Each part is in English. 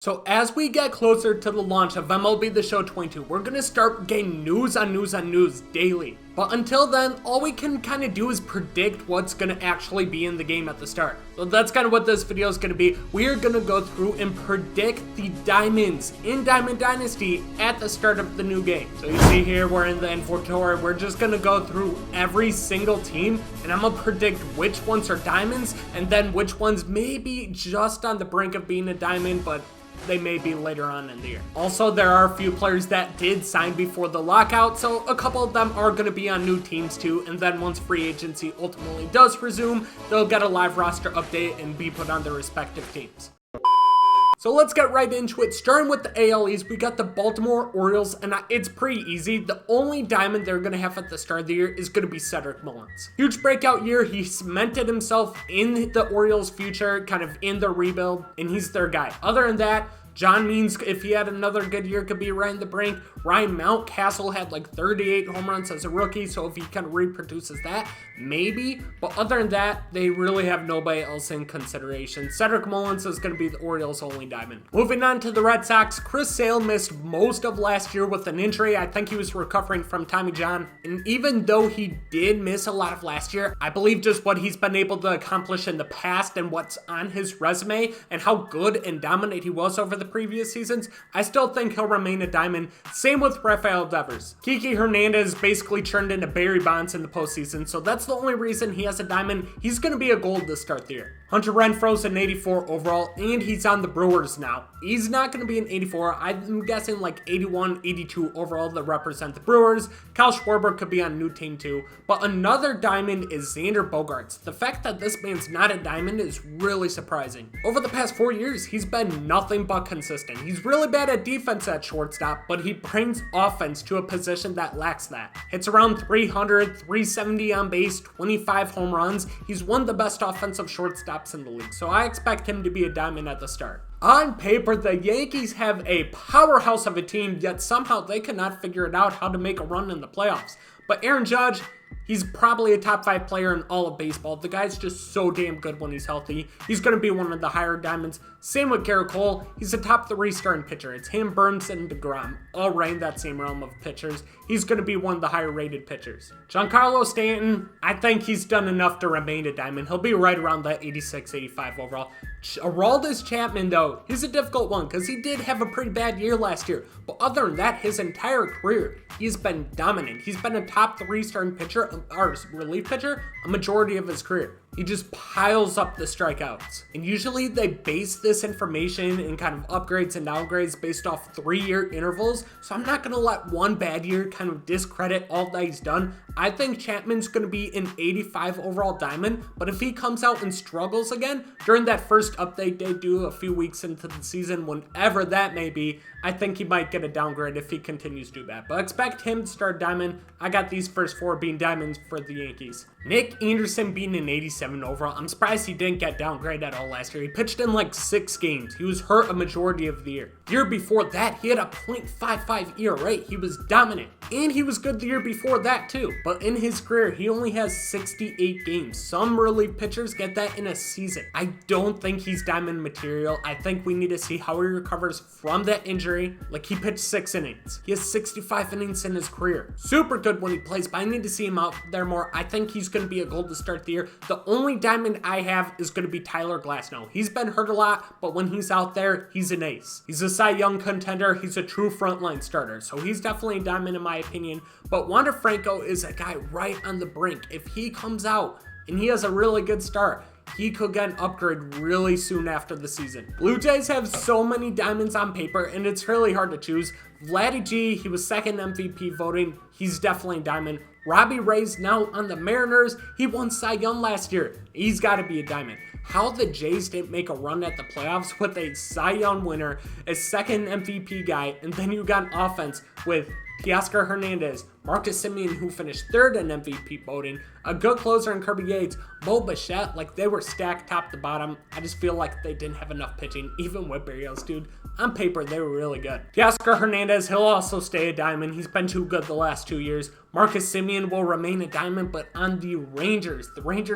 So as we get closer to the launch of MLB The Show 22, we're going to start getting news on news daily. But until then, all we can kind of do is predict what's going to actually be in the game at the start. So that's kind of what this video is going to be. We are going to go through and predict the diamonds in Diamond Dynasty at the start of the new game. So you see here, we're in the inventory. We're just going to go through every single team, and I'm going to predict which ones are diamonds, and then which ones may be just on the brink of being a diamond, but they may be later on in the year. Also, there are a few players that did sign before the lockout, so a couple of them are going to be on new teams too, and then once free agency ultimately does resume, they'll get a live roster update and be put on their respective teams. So let's get right into it. Starting with the AL East, we got the Baltimore Orioles, and it's pretty easy. The only diamond they're going to have at the start of the year is going to be Cedric Mullins. Huge breakout year. He cemented himself in the Orioles' future, kind of in the rebuild, and he's their guy. Other than that, John Means, if he had another good year, could be right in the brink. Ryan Mountcastle had like 38 home runs as a rookie, so if he kind of reproduces that, maybe. But other than that, they really have nobody else in consideration. Cedric Mullins is going to be the Orioles' only diamond. Moving on to the Red Sox, Chris Sale missed most of last year with an injury. I think he was recovering from Tommy John. And even though he did miss a lot of last year, I believe just what he's been able to accomplish in the past and what's on his resume and how good and dominant he was over the previous seasons, I still think he'll remain a diamond. Same with Rafael Devers. Kiki Hernandez basically turned into Barry Bonds in the postseason, so that's the only reason he has a diamond. He's going to be a gold to start the year. Hunter Renfroe's an 84 overall, and he's on the Brewers now. He's not going to be an 84. I'm guessing like 81, 82 overall that represent the Brewers. Kyle Schwarber could be on a new team too. But another diamond is Xander Bogart. The fact that this man's not a diamond is really surprising. Over the past 4 years, he's been nothing but consistent. He's really bad at defense at shortstop, but he brings offense to a position that lacks that. Hits around 300, 370 on base, 25 home runs. He's one of the best offensive shortstops in the league, so I expect him to be a diamond at the start. On paper, the Yankees have a powerhouse of a team, yet somehow they cannot figure it out how to make a run in the playoffs. But Aaron Judge, he's probably a top 5 player in all of baseball. The guy's just so damn good when he's healthy. He's going to be one of the higher diamonds. Same with Garrett Cole. He's a top 3 starting pitcher. It's him, Burns, and DeGrom. All right in that same realm of pitchers. He's going to be one of the higher rated pitchers. Giancarlo Stanton, I think he's done enough to remain a diamond. He'll be right around that 86, 85 overall. Aroldis Chapman, though, he's a difficult one because he did have a pretty bad year last year. But other than that, his entire career, he's been dominant. He's been a top 3 starting pitcher, or relief pitcher, a majority of his career. He just piles up the strikeouts. And usually they base this information and kind of upgrades and downgrades based off 3-year intervals. So I'm not going to let one bad year kind of discredit all that he's done. I think Chapman's going to be an 85 overall diamond. But if he comes out and struggles again during that first update they do a few weeks into the season, whenever that may be, I think he might get a downgrade if he continues to do that. But expect him to start diamond. I got these first 4 being diamonds for the Yankees. Nick Anderson being an 87 overall. I'm surprised he didn't get downgraded at all last year. He pitched in like 6 games. He was hurt a majority of the year. The year before that, he had a .55 ERA. He was dominant. And he was good the year before that too. But in his career, he only has 68 games. Some relief pitchers get that in a season. I don't think he's diamond material. I think we need to see how he recovers from that injury. Like, he pitched 6 innings. He has 65 innings in his career. Super good when he plays, but I need to see him out there more. I think he's going to be a gold to start the year. The only diamond I have is going to be Tyler Glasnow. He's been hurt a lot, but when he's out there, he's an ace. He's a Cy Young contender. He's a true frontline starter, so he's definitely a diamond in my opinion. But Wander Franco is a guy right on the brink. If he comes out and he has a really good start, he could get an upgrade really soon after the season. Blue Jays have so many diamonds on paper, and it's really hard to choose. Vladdy G, he was second MVP voting. He's definitely a diamond. Robbie Ray's now on the Mariners. He won Cy Young last year. He's got to be a diamond. How the Jays didn't make a run at the playoffs with a Cy Young winner, a second MVP guy, and then you got an offense with Teoscar Hernandez, Marcus Semien, who finished third in MVP voting, a good closer in Kirby Yates, Bo Bichette, like they were stacked top to bottom. I just feel like they didn't have enough pitching, even with Barrios, dude. On paper, they were really good. Teoscar Hernandez, he'll also stay a diamond. He's been too good the last 2 years. Marcus Semien will remain a diamond, but on the Rangers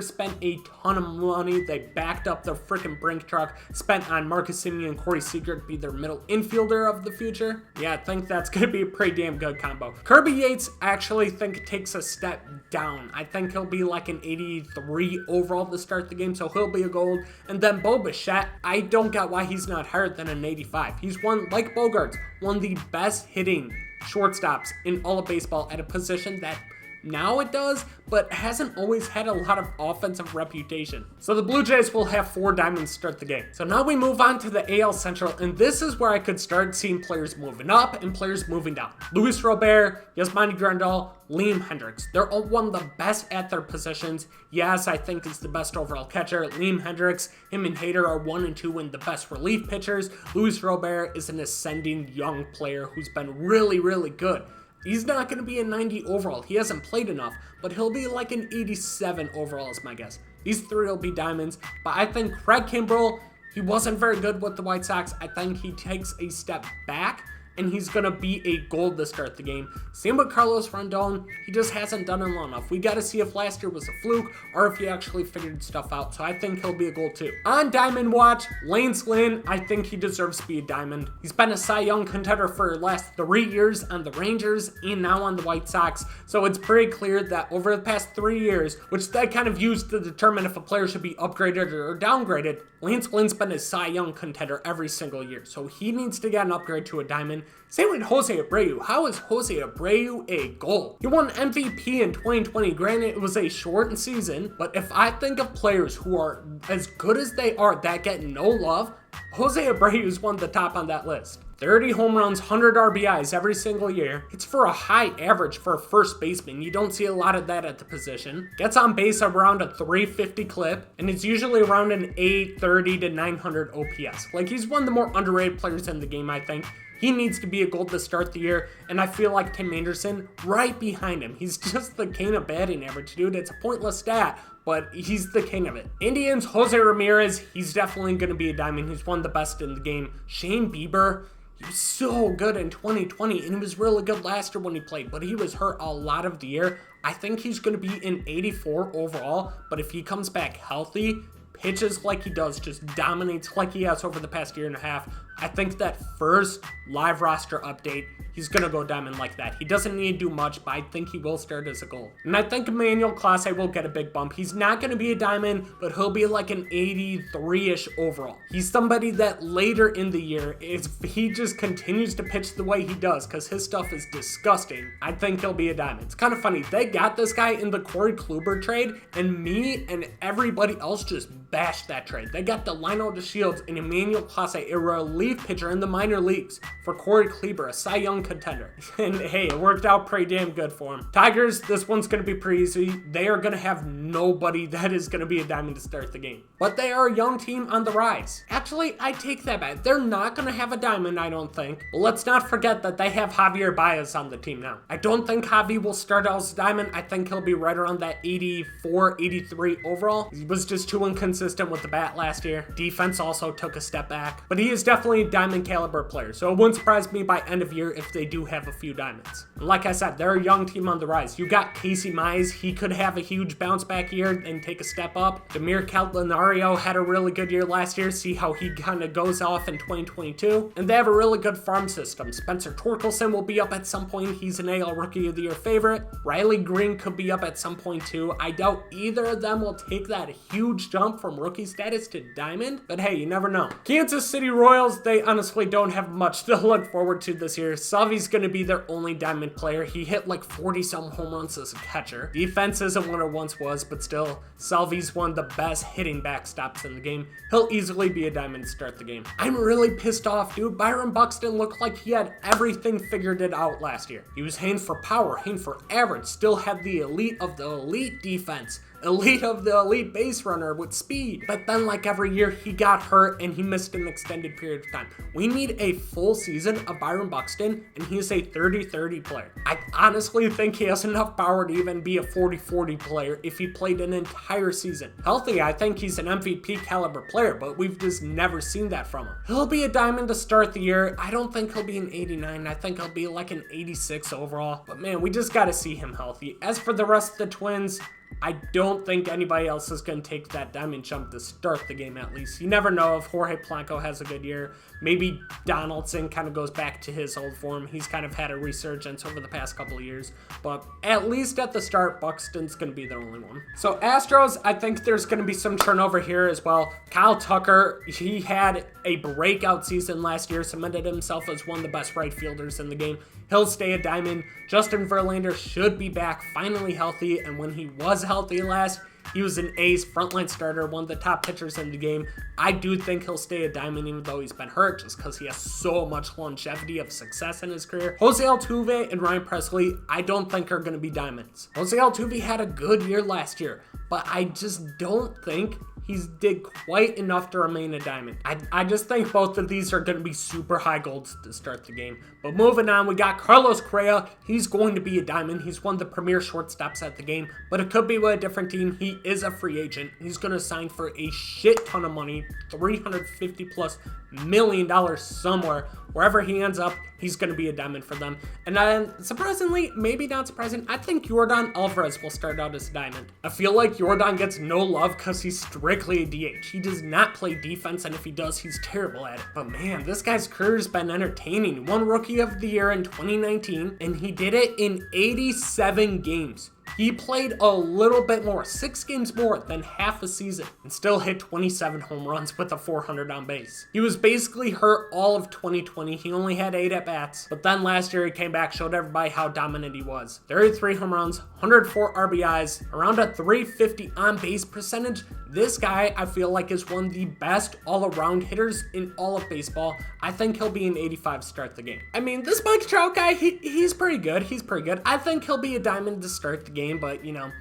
spent a ton of money. They backed up the freaking Brink truck, spent on Marcus Semien and Corey Seeger to be their middle infielder of the future. Yeah, I think that's going to be a pretty damn good combo. Kirby Yates, I actually think takes a step down. I think he'll be like an 83 overall to start the game, so he'll be a gold. And then Bo Bichette, I don't get why he's not higher than an 85. He's one, like Bogarts, one of the best hitting shortstops in all of baseball at a position that now it does, but hasn't always had a lot of offensive reputation. So the Blue Jays will have 4 diamonds start the game. So now we move on to the AL Central, and this is where I could start seeing players moving up and players moving down. Luis Robert, Yasmani Grandal, Liam Hendricks. They're all one of the best at their positions. Yes, I think is the best overall catcher. Liam Hendricks, him and Hader are 1 and 2 in the best relief pitchers. Luis Robert is an ascending young player who's been really, really good. He's not going to be a 90 overall. He hasn't played enough, but he'll be like an 87 overall is my guess. These 3 will be diamonds, but I think Craig Kimbrell, he wasn't very good with the White Sox. I think he takes a step back, and he's going to be a gold to start the game. Same with Carlos Rondon. He just hasn't done it long enough. We got to see if last year was a fluke or if he actually figured stuff out. So I think he'll be a gold too. On Diamond Watch, Lance Lynn, I think he deserves to be a diamond. He's been a Cy Young contender for the last 3 years on the Rangers and now on the White Sox. So it's pretty clear that over the past 3 years, which they kind of used to determine if a player should be upgraded or downgraded, Lance Lynn's been a Cy Young contender every single year. So he needs to get an upgrade to a diamond. Same with Jose Abreu. How is Jose Abreu a gold? He won MVP in 2020. Granted, it was a shortened season, but if I think of players who are as good as they are that get no love, Jose Abreu is one of the top on that list. 30 home runs, 100 RBIs every single year. It's for a high average for a first baseman. You don't see a lot of that at the position. Gets on base around a 350 clip, and it's usually around an 830 to 900 OPS. Like, he's one of the more underrated players in the game, I think. He needs to be a gold to start the year, and I feel like Tim Anderson right behind him. He's just the king of batting average, dude. It's a pointless stat, but he's the king of it. Indians, Jose Ramirez, he's definitely going to be a diamond. He's one of the best in the game. Shane Bieber, he was so good in 2020, and he was really good last year when he played, but he was hurt a lot of the year. I think he's going to be an 84 overall, but if he comes back healthy, pitches like he does, just dominates like he has over the past year and a half, I think that first live roster update, he's going to go diamond like that. He doesn't need to do much, but I think he will start as a gold. And I think Emmanuel Clase will get a big bump. He's not going to be a diamond, but he'll be like an 83-ish overall. He's somebody that later in the year, if he just continues to pitch the way he does, because his stuff is disgusting, I think he'll be a diamond. It's kind of funny. They got this guy in the Corey Kluber trade, and me and everybody else just bashed that trade. They got Delino DeShields and Emmanuel Clase, a relief pitcher in the minor leagues, for Corey Kluber, a Cy Young contender. And hey, it worked out pretty damn good for him. Tigers, this one's going to be pretty easy. They are going to have nobody that is going to be a diamond to start the game. But they are a young team on the rise. Actually, I take that back. They're not going to have a diamond, I don't think. But let's not forget that they have Javier Baez on the team now. I don't think Javi will start out as a diamond. I think he'll be right around that 84, 83 overall. He was just too inconsistent with the bat last year. Defense also took a step back. But he is definitely a diamond caliber player. So it wouldn't surprise me by end of year if they do have a few diamonds. And like I said, they're a young team on the rise. You got Casey Mize. He could have a huge bounce back year and take a step up. Demir Caldenario had a really good year last year. See how he kind of goes off in 2022. And they have a really good farm system. Spencer Torkelson will be up at some point. He's an AL Rookie of the Year favorite. Riley Green could be up at some point too. I doubt either of them will take that huge jump from rookie status to diamond, but hey, you never know. Kansas City Royals, they honestly don't have much to look forward to this year. Salvi's going to be their only diamond player. He hit like 40-some home runs as a catcher. Defense isn't what it once was, but still, Salvi's one of the best hitting backstops in the game. He'll easily be a diamond to start the game. I'm really pissed off, dude. Byron Buxton looked like he had everything figured it out last year. He was hitting for power, hitting for average, still had the elite of the elite defense. elite of the elite base runner with speed. But then like every year he got hurt and he missed an extended period of time. We need a full season of Byron Buxton and he's a 30-30 player. I honestly think he has enough power to even be a 40-40 player if he played an entire season. Healthy, I think he's an MVP caliber player, but we've just never seen that from him. He'll be a diamond to start the year. I don't think he'll be an 89. I think he'll be like an 86 overall. But man, we just got to see him healthy. As for the rest of the Twins, I don't think anybody else is going to take that diamond jump to start the game at least. You never know if Jorge Polanco has a good year. Maybe Donaldson kind of goes back to his old form. He's kind of had a resurgence over the past couple of years. But at least at the start, Buxton's going to be the only one. So Astros, I think there's going to be some turnover here as well. Kyle Tucker, he had a breakout season last year, cemented himself as one of the best right fielders in the game. He'll stay a diamond. Justin Verlander should be back finally healthy, and when he was healthy last, he was an ace, frontline starter, one of the top pitchers in the game. I do think he'll stay a diamond even though he's been hurt just because he has so much longevity of success in his career. Jose Altuve and Ryan Presley, I don't think are going to be diamonds. Jose Altuve had a good year last year, but I just don't think he's did quite enough to remain a diamond. I just think both of these are going to be super high golds to start the game. But moving on, we got Carlos Correa. He's going to be a diamond. He's one of the premier shortstops at the game, but it could be with a different team. He is a free agent. He's going to sign for a shit ton of money, $350+ million somewhere. Wherever he ends up, he's going to be a diamond for them. And then, surprisingly, maybe not surprising, I think Yordan Alvarez will start out as a diamond. I feel like Yordan gets no love because he's strictly a DH. He does not play defense, and if he does, he's terrible at it. But man, this guy's career's been entertaining. He won Rookie of the Year in 2019, and he did it in 87 games. He played a little bit more, 6 games more than half a season, and still hit 27 home runs with a 400 on base. He was basically hurt all of 2020. He only had 8 at-bats, but then last year he came back, showed everybody how dominant he was. 33 home runs, 104 RBIs, around a 350 on-base percentage. This guy, I feel like, is one of the best all-around hitters in all of baseball. I think he'll be an 85 to start the game. I mean, this Mike Trout guy, he's pretty good. He's pretty good. I think he'll be a diamond to start the game, but, you know,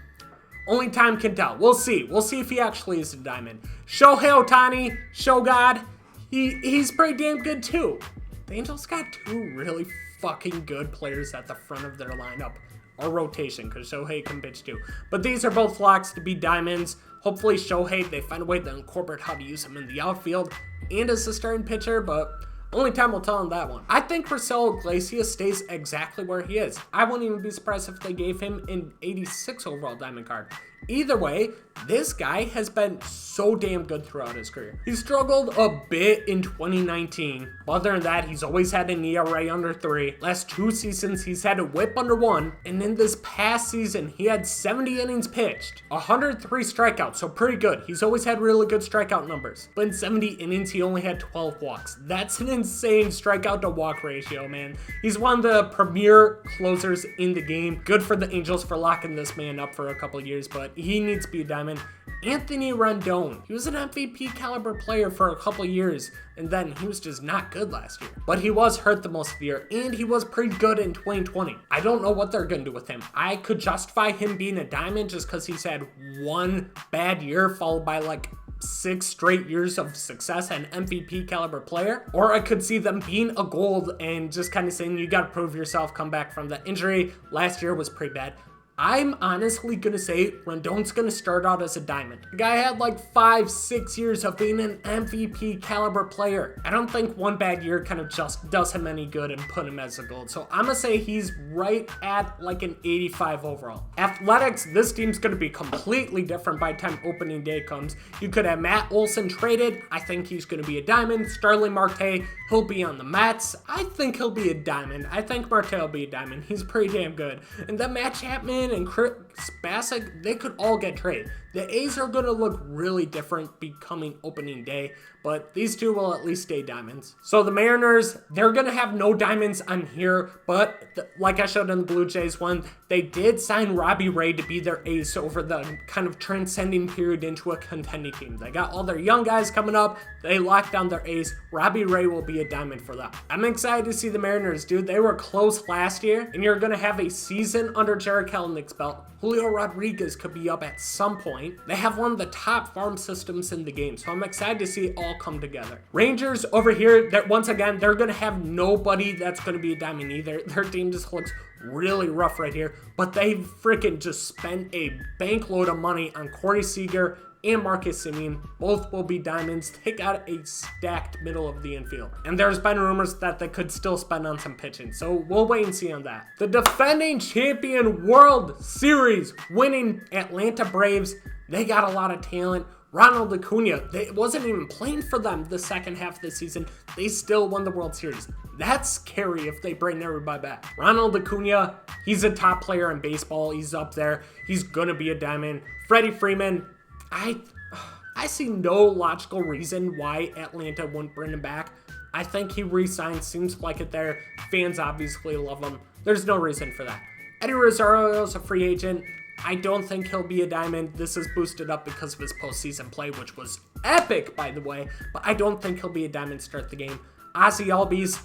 only time can tell. We'll see. We'll see if he actually is a diamond. Shohei Ohtani, Show God, he's pretty damn good, too. The Angels got 2 really fucking good players at the front of their lineup. Or rotation, because Shohei can pitch too. But these are both locks to be diamonds. Hopefully Shohei, they find a way to incorporate how to use him in the outfield and as a starting pitcher, but only time will tell on that one. I think Marcelo Iglesias stays exactly where he is. I wouldn't even be surprised if they gave him an 86 overall diamond card. Either way, this guy has been so damn good throughout his career. He struggled a bit in 2019. But other than that, he's always had an ERA under 3. Last 2 seasons, he's had a whip under 1. And in this past season, he had 70 innings pitched, 103 strikeouts, so pretty good. He's always had really good strikeout numbers. But in 70 innings, he only had 12 walks. That's an insane strikeout to walk ratio, man. He's one of the premier closers in the game. Good for the Angels for locking this man up for a couple of years, but he needs to be a diamond. Anthony Rondon. He was an MVP caliber player for a couple years, and then he was just not good last year. But he was hurt the most of the year, and he was pretty good in 2020. I don't know what they're going to do with him. I could justify him being a diamond just because he's had 1 bad year followed by like 6 straight years of success and MVP caliber player. Or I could see them being a gold and just kind of saying, you got to prove yourself, come back from that injury. Last year was pretty bad. I'm honestly going to say Rondon's going to start out as a diamond. The guy had like 5-6 years of being an MVP caliber player. I don't think 1 bad year kind of just does him any good and put him as a gold. So I'm going to say he's right at like an 85 overall. Athletics, this team's going to be completely different by the time opening day comes. You could have Matt Olson traded. I think he's going to be a diamond. Starling Marte, he'll be on the Mets. I think he'll be a diamond. I think Marte will be a diamond. He's pretty damn good. And then Matt Chapman and Chris Bassick, they could all get traded. The A's are going to look really different becoming opening day, but these 2 will at least stay diamonds. So the Mariners, they're going to have no diamonds on here, but like I showed in the Blue Jays one, they did sign Robbie Ray to be their ace over the kind of transcending period into a contending team. They got all their young guys coming up. They locked down their ace. Robbie Ray will be a diamond for them. I'm excited to see the Mariners, dude. They were close last year, and you're going to have a season under Jarred Kelenic Kelenics belt. Julio Rodriguez could be up at some point. They have one of the top farm systems in the game, so I'm excited to see it all come together. Rangers over here, that once again, they're going to have nobody that's going to be a diamond either. Their team just looks really rough right here, but they freaking just spent a bank load of money on Corey Seeger and Marcus Semien. Both will be diamonds. They got a stacked middle of the infield. And there's been rumors that they could still spend on some pitching, so we'll wait and see on that. The defending champion World Series winning Atlanta Braves, they got a lot of talent. Ronald Acuna, they wasn't even playing for them the second half of the season. They still won the World Series. That's scary if they bring everybody back. Ronald Acuna, he's a top player in baseball. He's up there. He's gonna be a diamond. Freddie Freeman, I see no logical reason why Atlanta wouldn't bring him back. I think he re-signed, seems like it there. Fans obviously love him. There's no reason for that. Eddie Rosario is a free agent. I don't think he'll be a diamond. This is boosted up because of his postseason play, which was epic, by the way. But I don't think he'll be a diamond to start the game. Ozzy Albies,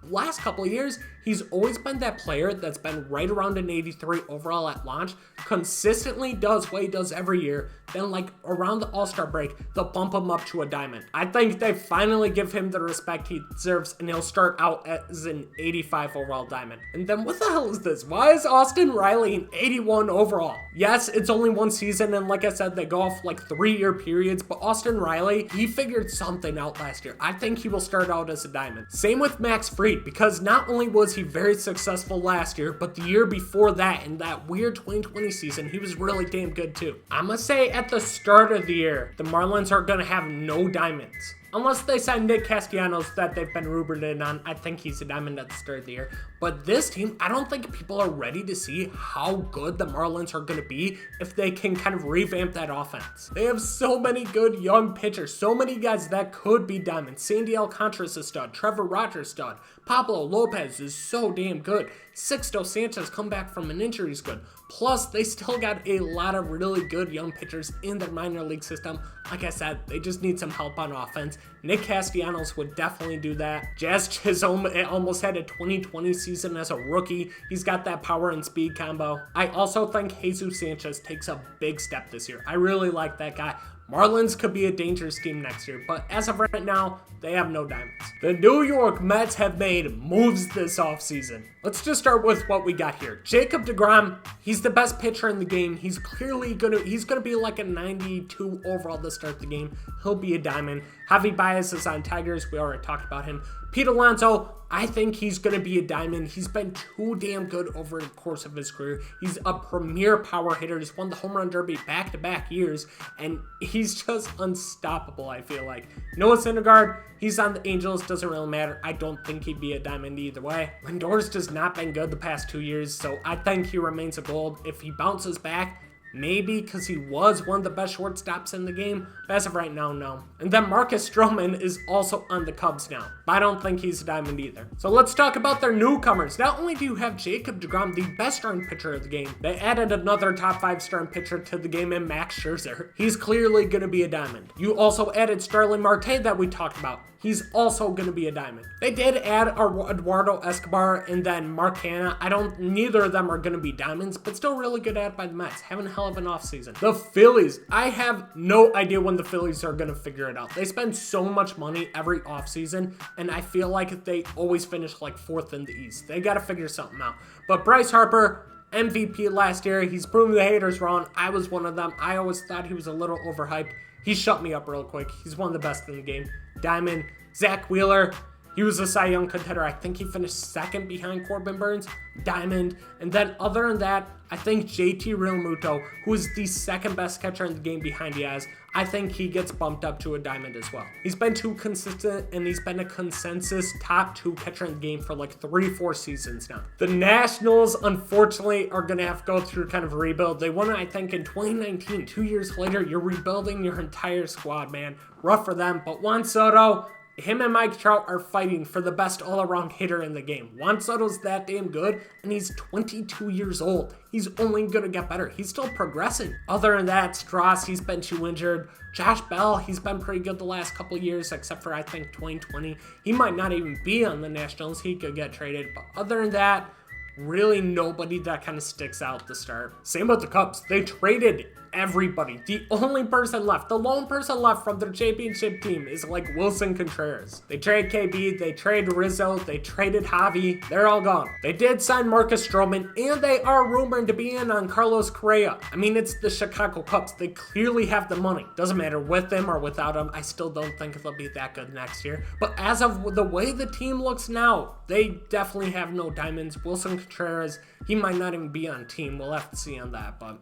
last couple of years, he's always been that player that's been right around an 83 overall at launch, consistently does what he does every year, then like around the All-Star break, they'll bump him up to a diamond. I think they finally give him the respect he deserves, and he'll start out as an 85 overall diamond. And then what the hell is this? Why is Austin Riley an 81 overall? Yes, it's only one season, and like I said, they go off like 3-year periods, but Austin Riley, he figured something out last year. I think he will start out as a diamond. Same with Max Fried, because not only was he very successful last year, but the year before that, in that weird 2020 season, he was really damn good too. I'm gonna say at the start of the year, the Marlins are gonna have no diamonds. Unless they sign Nick Castellanos that they've been rumored in on. I think he's a diamond at the start of the year. But this team, I don't think people are ready to see how good the Marlins are going to be if they can kind of revamp that offense. They have so many good young pitchers, so many guys that could be diamonds. Sandy Alcantara's a stud. Trevor Rogers stud. Pablo Lopez is so damn good. Sixto Sanchez come back from an injury is good. Plus, they still got a lot of really good young pitchers in their minor league system. Like I said, they just need some help on offense. Nick Castellanos would definitely do that. Jazz Chisholm almost had a 2020 season as a rookie. He's got that power and speed combo. I also think Jesus Sanchez takes a big step this year. I really like that guy. Marlins could be a dangerous team next year, but as of right now, they have no diamonds. The New York Mets have made moves this offseason. Let's just start with what we got here. Jacob deGrom, he's the best pitcher in the game. He's clearly gonna be like a 92 overall to start the game. He'll be a diamond. Javi Baez is on Tigers. We already talked about him. Pete Alonso, I think he's going to be a diamond. He's been too damn good over the course of his career. He's a premier power hitter. He's won the home run derby back-to-back years, and he's just unstoppable, I feel like. Noah Syndergaard, he's on the Angels. Doesn't really matter. I don't think he'd be a diamond either way. Lindor's just not been good the past 2 years, so I think he remains a gold. If he bounces back, maybe because he was one of the best shortstops in the game. But as of right now, no. And then Marcus Strowman is also on the Cubs now. But I don't think he's a diamond either. So let's talk about their newcomers. Not only do you have Jacob deGrom, the best starting pitcher of the game, they added another top 5 starting pitcher to the game in Max Scherzer. He's clearly going to be a diamond. You also added Starling Marte that we talked about. He's also going to be a diamond. They did add Eduardo Escobar and then Mark Hanna. Neither of them are going to be diamonds, but still really good add by the Mets. Having a hell of an offseason. The Phillies. I have no idea when the Phillies are going to figure it out. They spend so much money every offseason, and I feel like they always finish like 4th in the East. They got to figure something out. But Bryce Harper, MVP last year. He's proven the haters wrong. I was one of them. I always thought he was a little overhyped. He shut me up real quick. He's one of the best in the game. Diamond. Zach Wheeler, he was a Cy Young contender. I think he finished 2nd behind Corbin Burns. Diamond. And then other than that, I think JT Realmuto, who is the 2nd best catcher in the game behind Yaz, I think he gets bumped up to a diamond as well. He's been too consistent, and he's been a consensus top 2 catcher in the game for like 3-4 seasons now. The Nationals, unfortunately, are going to have to go through kind of a rebuild. They won, I think, in 2019. 2 years later, you're rebuilding your entire squad, man. Rough for them, but Juan Soto, him and Mike Trout are fighting for the best all-around hitter in the game. Juan Soto's that damn good, and he's 22 years old. He's only going to get better. He's still progressing. Other than that, Strauss, he's been too injured. Josh Bell, he's been pretty good the last couple of years, except for, I think, 2020. He might not even be on the Nationals. He could get traded. But other than that, Really nobody that kind of sticks out to start. Same with the Cubs. They traded everybody. The only person left, the lone person left from their championship team is like Wilson Contreras. They trade KB, they trade Rizzo, they traded Javi. They're all gone. They did sign Marcus Strowman, and they are rumored to be in on Carlos Correa. I mean, it's the Chicago Cubs. They clearly have the money. Doesn't matter with them or without them. I still don't think they'll be that good next year. But as of the way the team looks now, they definitely have no diamonds. Wilson Contreras, he might not even be on team. We'll have to see on that, but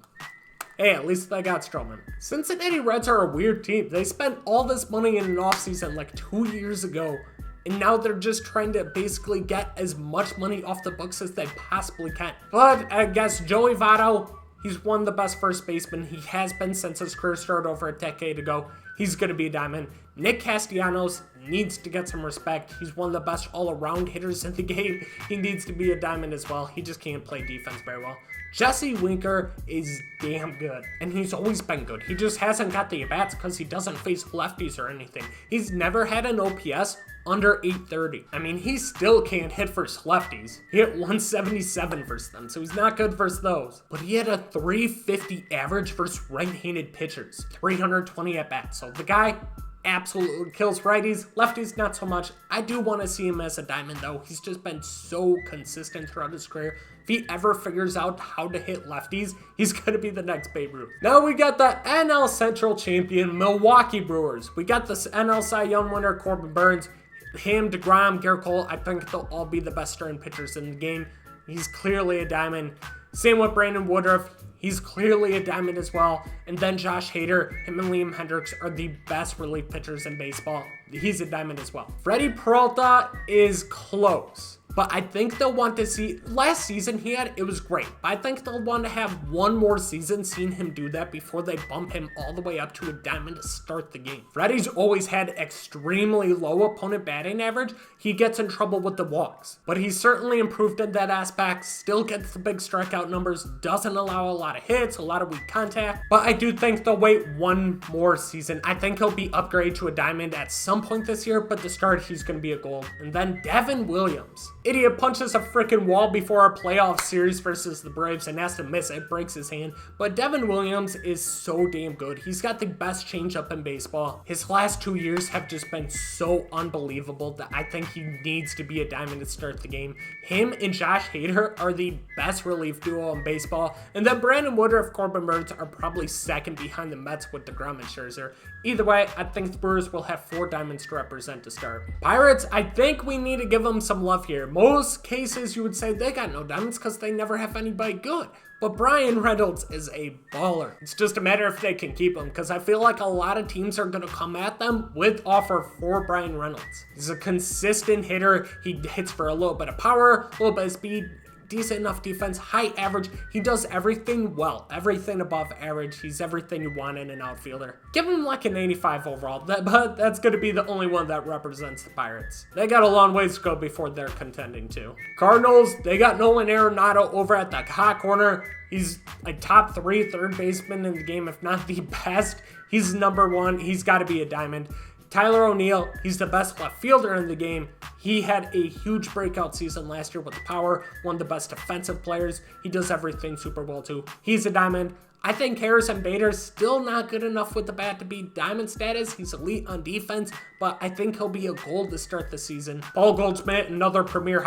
hey, at least they got Strowman. Cincinnati Reds are a weird team. They spent all this money in an offseason like 2 years ago, and now they're just trying to basically get as much money off the books as they possibly can. But I guess Joey Votto, he's one of the best first basemen. He has been since his career started over a decade ago. He's going to be a diamond. Nick Castellanos needs to get some respect. He's one of the best all-around hitters in the game. He needs to be a diamond as well. He just can't play defense very well. Jesse Winker is damn good, and he's always been good. He just hasn't got the at-bats because he doesn't face lefties or anything. He's never had an OPS under 830. I mean, he still can't hit versus lefties. He hit 177 versus them, so he's not good versus those. But he had a 350 average versus right-handed pitchers, 320 at-bats. So the guy absolutely kills righties, lefties not so much. I do want to see him as a diamond though. He's just been so consistent throughout his career. If he ever figures out how to hit lefties, he's going to be the next Babe Ruth. Now we got the NL Central champion Milwaukee Brewers. We got the NL Cy Young winner Corbin Burnes. Him, DeGrom, Garrett Cole, I think they'll all be the best starting pitchers in the game. He's clearly a diamond. Same with Brandon Woodruff. He's clearly a diamond as well. And then Josh Hader, him and Liam Hendricks are the best relief pitchers in baseball. He's a diamond as well. Freddie Peralta is close, but I think they'll want to see, last season it was great, but I think they'll want to have one more season seeing him do that before they bump him all the way up to a diamond to start the game. Freddie's always had extremely low opponent batting average. He gets in trouble with the walks, but he's certainly improved in that aspect, still gets the big strikeout numbers, doesn't allow a lot of hits, a lot of weak contact, but I do think they'll wait one more season. I think he'll be upgraded to a diamond at some point this year, but to start, he's going to be a gold. And then Devin Williams. Idiot punches a freaking wall before our playoff series versus the Braves and has to miss it, breaks his hand. But Devin Williams is so damn good. He's got the best changeup in baseball. His last 2 years have just been so unbelievable that I think he needs to be a diamond to start the game. Him and Josh Hader are the best relief duo in baseball. And then Brandon Woodruff, Corbin Burnes are probably second behind the Mets with DeGrom and Scherzer. Either way, I think the Brewers will have 4 diamonds to represent to start. Pirates, I think we need to give them some love here. Most cases you would say they got no diamonds because they never have anybody good. But Bryan Reynolds is a baller. It's just a matter if they can keep him, because I feel like a lot of teams are going to come at them with offer for Bryan Reynolds. He's a consistent hitter. He hits for a little bit of power, a little bit of speed, decent enough defense, high average. He does everything well, everything above average. He's everything you want in an outfielder. Give him like an 85 overall, but that's going to be the only one that represents the Pirates. They got a long ways to go before they're contending too. Cardinals, they got Nolan Arenado over at the hot corner. He's like top 3 third baseman in the game, if not the best. He's number 1. He's got to be a diamond. Tyler O'Neill, he's the best left fielder in the game. He had a huge breakout season last year with the power, one of the best defensive players. He does everything super well too. He's a diamond. I think Harrison Bader's still not good enough with the bat to be diamond status. He's elite on defense, but I think he'll be a gold to start the season. Paul Goldschmidt, another premier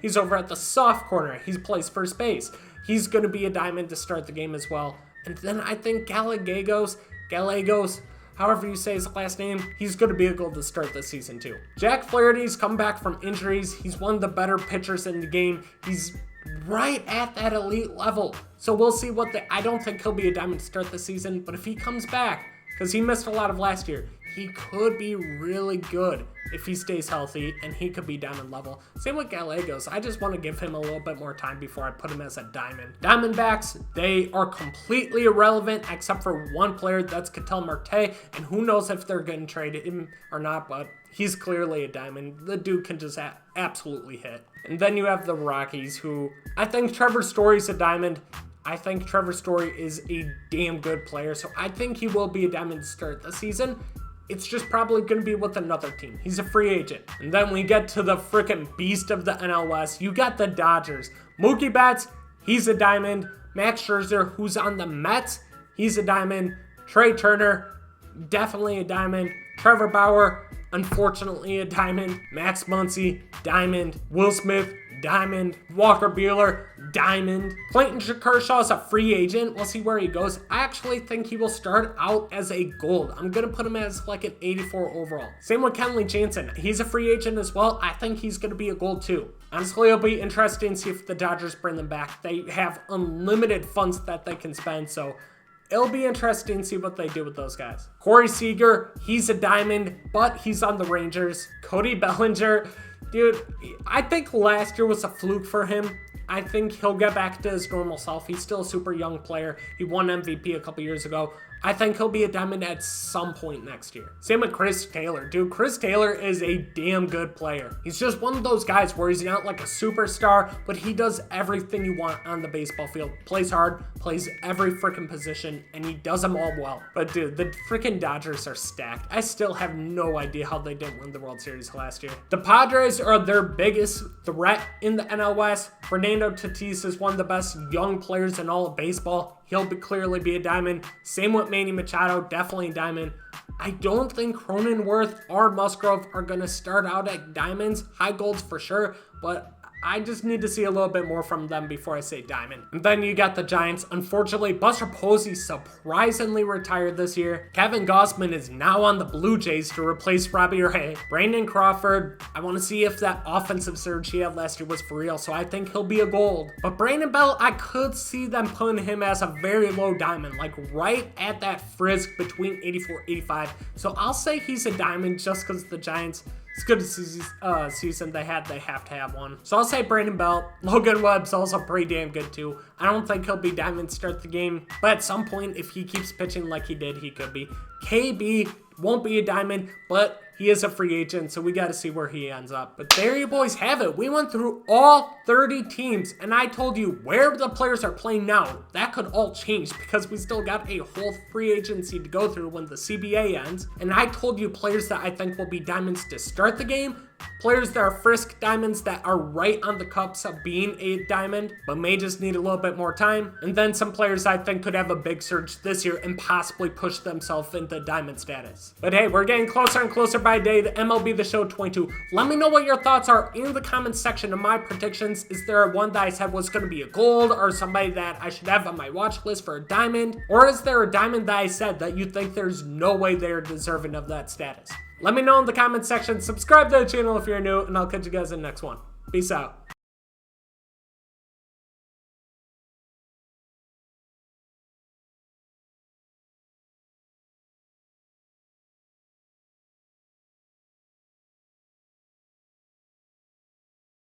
he's over at the soft corner. He plays first base. He's going to be a diamond to start the game as well. And then I think Gallegos, however you say his last name, he's going to be a goal to start this season too. Jack Flaherty's come back from injuries. He's one of the better pitchers in the game. He's right at that elite level. So we'll see I don't think he'll be a diamond to start the season, but if he comes back, because he missed a lot of last year, he could be really good if he stays healthy, and he could be diamond level. Same with Gallegos. I just want to give him a little bit more time before I put him as a diamond. Diamondbacks, they are completely irrelevant except for one player, that's Katel Marte, and who knows if they're going to trade him or not, but he's clearly a diamond. The dude can just absolutely hit. And then you have the Rockies, who I think Trevor Story's a diamond. I think Trevor Story is a damn good player, so I think he will be a diamond to start the season. it's just probably going to be with another team. He's a free agent. And then we get to the freaking beast of the NL West. You got the Dodgers. Mookie Betts, he's a diamond. Max Scherzer, who's on the Mets, he's a diamond. Trey Turner, definitely a diamond. Trevor Bauer, unfortunately a diamond. Max Muncy, diamond. Will Smith, diamond. Walker Buehler, diamond. Clayton Kershaw is a free agent. We'll see where he goes. I actually think he will start out as a gold. I'm going to put him as like an 84 overall. Same with Kenley Jansen. He's a free agent as well. I think he's going to be a gold too. Honestly, it'll be interesting to see if the Dodgers bring them back. They have unlimited funds that they can spend, so it'll be interesting to see what they do with those guys. Corey Seager, he's a diamond, but he's on the Rangers. Cody Bellinger, dude, I think last year was a fluke for him. I think he'll get back to his normal self. He's still a super young player. He won MVP a couple years ago. I think he'll be a diamond at some point next year. Same with Chris Taylor. Dude, Chris Taylor is a damn good player. He's just one of those guys where he's not like a superstar, but he does everything you want on the baseball field. Plays hard, plays every freaking position, and he does them all well. But dude, the freaking Dodgers are stacked. I still have no idea how they didn't win the World Series last year. The Padres are their biggest threat in the NL West. Fernando Tatis is one of the best young players in all of baseball. He'll clearly be a diamond. Same with Manny Machado, definitely a diamond. I don't think Cronenworth or Musgrove are going to start out at diamonds. High golds for sure, but I just need to see a little bit more from them before I say diamond. And then you got the Giants. Unfortunately, Buster Posey surprisingly retired this year. Kevin Gausman is now on the Blue Jays to replace Robbie Ray. Brandon Crawford, I want to see if that offensive surge he had last year was for real, so I think he'll be a gold. But Brandon Bell, I could see them putting him as a very low diamond, like right at that frisk between 84, 85. So I'll say he's a diamond just because the Giants, it's good to see season they have to have one. So I'll say Brandon Belt. Logan Webb's also pretty damn good too. I don't think he'll be diamond start the game, but at some point, if he keeps pitching like he did, he could be. KB won't be a diamond, but he is a free agent, so we got to see where he ends up. But there you boys have it. We went through all 30 teams, and I told you where the players are playing now. That could all change because we still got a whole free agency to go through when the CBA ends. And I told you players that I think will be diamonds to start the game, players that are frisk diamonds that are right on the cups of being a diamond, but may just need a little bit more time. And then some players I think could have a big surge this year and possibly push themselves into diamond status. But hey, we're getting closer and closer by day to MLB The Show 22. Let me know what your thoughts are in the comments section of my predictions. Is there one that I said was going to be a gold, or somebody that I should have on my watch list for a diamond? Or is there a diamond that I said that you think there's no way they're deserving of that status? Let me know in the comments section. Subscribe to the channel if you're new, and I'll catch you guys in the next one. Peace out.